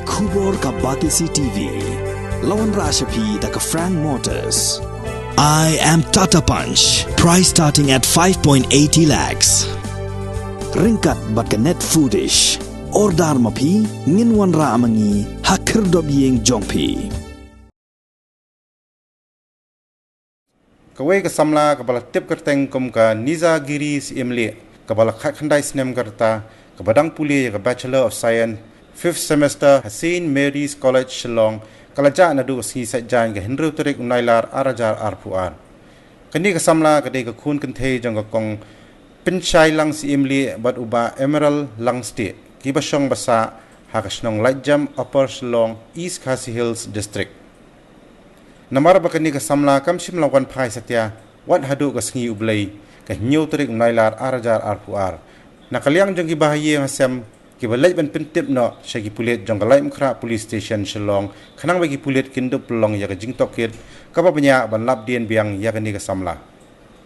Kubor ka Batisi TV. Lawan Rashapi da ka Frank Motors. I am Tata Punch. Price starting at 5.80 lakhs. Ringkat bat ka net foodish. Ordar mapi nginwan ra amangi hakir dob yeng jongpi. Kawai ka samla kabala tip kerteng kum ka Nizagiri Imli kabala khandai snem karta kabadang puli ka Bachelor of Science 5th semester Hassan Mary's College Shillong kalaja na du si sajjan ka Hindu Tarik Unailar Arajar Arpuan kani ka samla ka de ka khun kan thei jong ka kong pinchai lang si Imli bat uba Emerald Langsti kibasong basa hakasnong Lajam Upper Shillong East Khasi Hills District namar bakani ka samla kam sim lawan phai satya wat hadu ka sngi ublei ka Hindu Tarik Unailar Arajar Arpuar nakaliang jong ki bahaye hasam ki balai ban pentip no shagi pulit jong galai mkhra police station Shillong khanang bagi pulit kindup long ya ka jingtokit ka babanya ban lap dien biang ya kani ka samla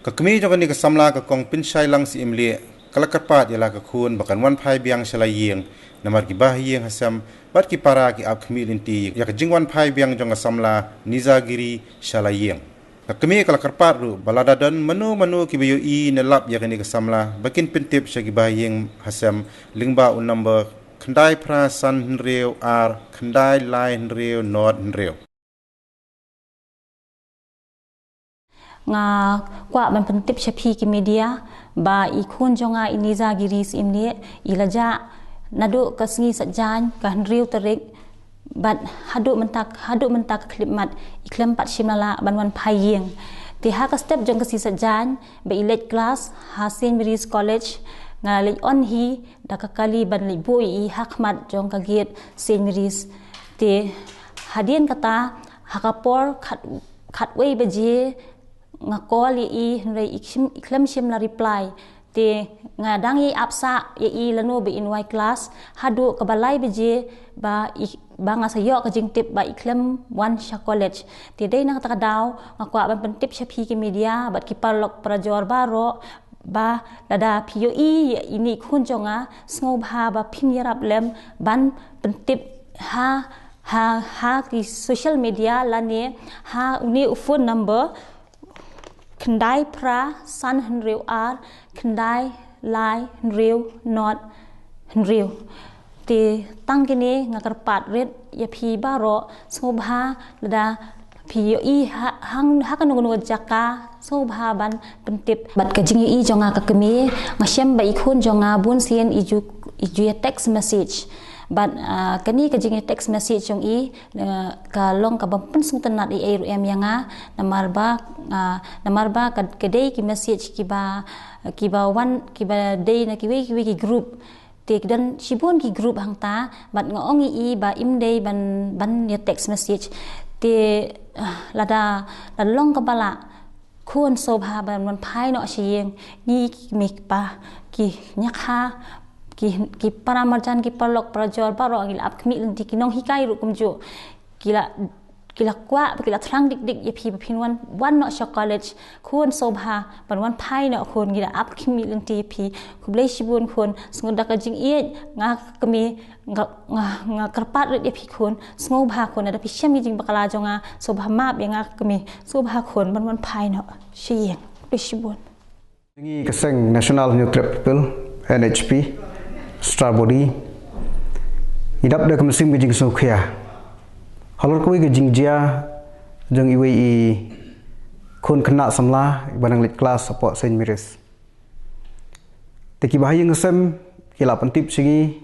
ka kemi jong kani ka samla ka kong pinchai lang si Imli kalakarpat yala ka khun bakan wan phai biang shalayeng namar ki bahaye hasam bat ki para ki ap khmi linti ya ka jingwan phai biang jong ka samla Nizagiri shalayeng kami kalau kerpat ru balada dan menu ki bayu I nelap ya kini kesamla bakin pentip syagi baying hasam lingba un number khandai pra san hnreu ar khandai lai hnreu not hnreu nga kwa ban pentip syapi ki media ba ikun jonga Nizagiri Imli ilaja nadu kasngi sajjan ka hnreu tarik bat haduk mentak klipmat iklam 4 shimala banwan phayeng ti ha ka step jong ka si sajan be elite class Hassan Mary's College ngalai on hi da ka kali ban li boi I hakmat jong ka gate St Mary's ti hadien kata hakapor khat wei beje ngakol I hnrei iklam shimla reply ti ngadang I apsa I lanu be in y class hadu ka balai beje ba ngasayo ka jingtip ba iklam one sha college ti dei nang takadaw ngakwa ban pentip syapi ki media bat ki parlok prajor baro ba lada pio I ini khun jonga snobha ba pinyarap lem ban pentip ha ki social media lane ha uni phone number khandai pra san hnreu ar khandai lai hnreu not hnreu ti tang kini ngakarpat red ya phi baro sobha lada phi I hang hakanung jaka sobha ban pentip bat ka jingi I jonga ka kemi ngasem ba ikhun jonga bun sien iju text message but kani ka jingi text message jong I ka long ka bampen sung tanat I em yanga namar ba ka kedai ki message ki ba day na ki we group ti dan sibun ki group hangta bat ngong I ba imdei ban ya text message ti lada long ka bala khun sobha ban man phai no shiyeng ni mik pa ki nyakha ki paramarjan ki parlok prajor baro angil ap khmi linti kinong hikai ru kumjo kila kwa kila thrang dik ye phi phin one no sha college khun sobha ban wan phai no khun gila ap khmi linti phi khublei sibun khun sngoda ka jing I nga kami nga karpat ye phi khun snobha khun ada phi shami jing bakala jonga sobha map ye nga kami sobha khun ban wan phai no shiyeng sibun ngi kaseng National Youth People NHP Starbody idap de kamsing bijing sokhya halor koi ke jingjia jeng iwe I khun khna samla banang lit class support St Mary's teki bahayeng sem kila pentip sigi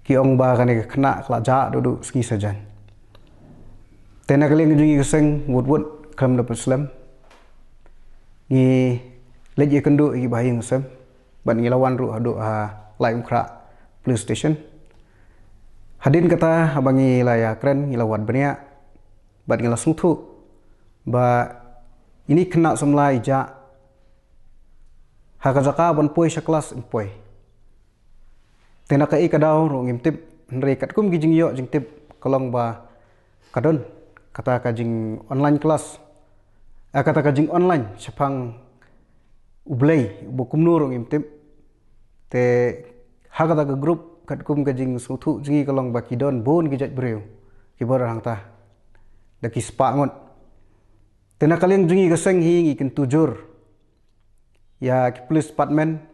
ki ong ba kane khna kla ja dudu sgi sajan tena kali ngi keseng wud kam da muslim ni leje kendu i bahayeng sem ban ngi lawan ru hadu lai umkra police station hadin kata abangi laya kren ngilawat bania bat ngila sungthu ba ini kena semla ija hakajaka ban poi saklas poi tena ka ikadaw ro ngimtip nre kat kum gijing yo jingtip kolong ba kadon kata ka jing online class kata ka jing online sapang ublei bukum nur ngimtip te hakata ka group kat kum ka jing su thu jingi kalong ba ki don bon ki jat breu ki bor hang ta da ki spa ngot tena kaleng jingi ka seng hi kin tujur ya ki police department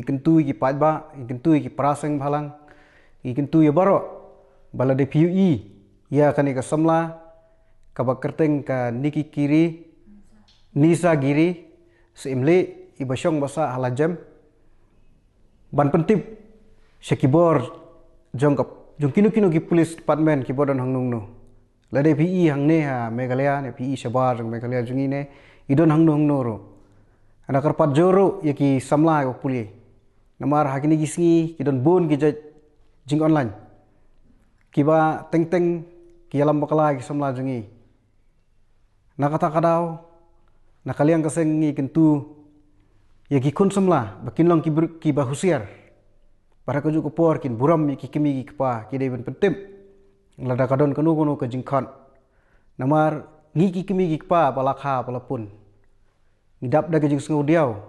kin tu ki pat ba kin tu ki praseng bhalang kin tu ya baro bala de PUE ya kani ka samla ka ba kerteng ka niki kiri nisa giri seimle ibasyong basa halajam ban pentip syakibor jongkap jong kinu ki police department ki bodan hang nungno lade PE hang ne ha Meghalaya ne PE Shabar jong Meghalaya jungi ne idon hang nungno ro ana karpat joro yaki samla ko puli namar hakini gisngi kidon bon ki jing online kiba teng ki alam bakala ki samla jungi nakata kadau nakaliang kaseng ngi kentu yaki kun samla bakin long ki bahusiar para ko ju ko por kin buram ki kimi ki pa ki dei ben pentip lada kadon kanu ke jingkhan namar ngi ki kimi ki pa balakha palapun ngidap da ke jing sengu diau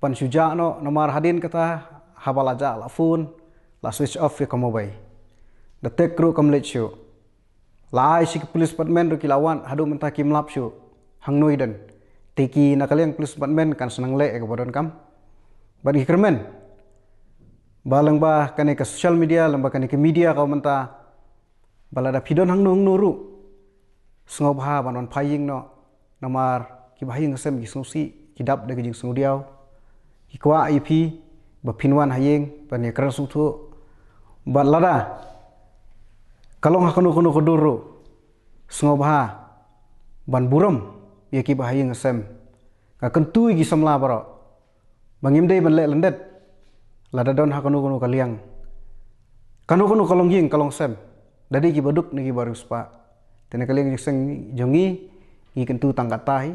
pan suja no namar hadin kata habalaja la phone la switch off ke mobile da tek kru kam let show la ai si police department ro kilawan hadu menta ki mlap show hang noidan teki nakaliang police department kan senang le ke bodon kam bagi kermen balang ba kane ke social media lamba kane ke media kau menta balada pidon hang nuru sengob ha banon paying no namar ki bahing sem ki susi ki dap de jing sungudiau ki kwa IP ba pinwan hayeng bane kran suthu balada kalong hakunu kodoro sengob ha ban buram ya ki bahing sem ka kentui ki samla baro bangim dei ban le lendet lada don hakunu kaliang kanu kalong ying kalong sem dadi ki baduk ni ki baru spa tene kaliang seng jongi ki kentu tangkat tahi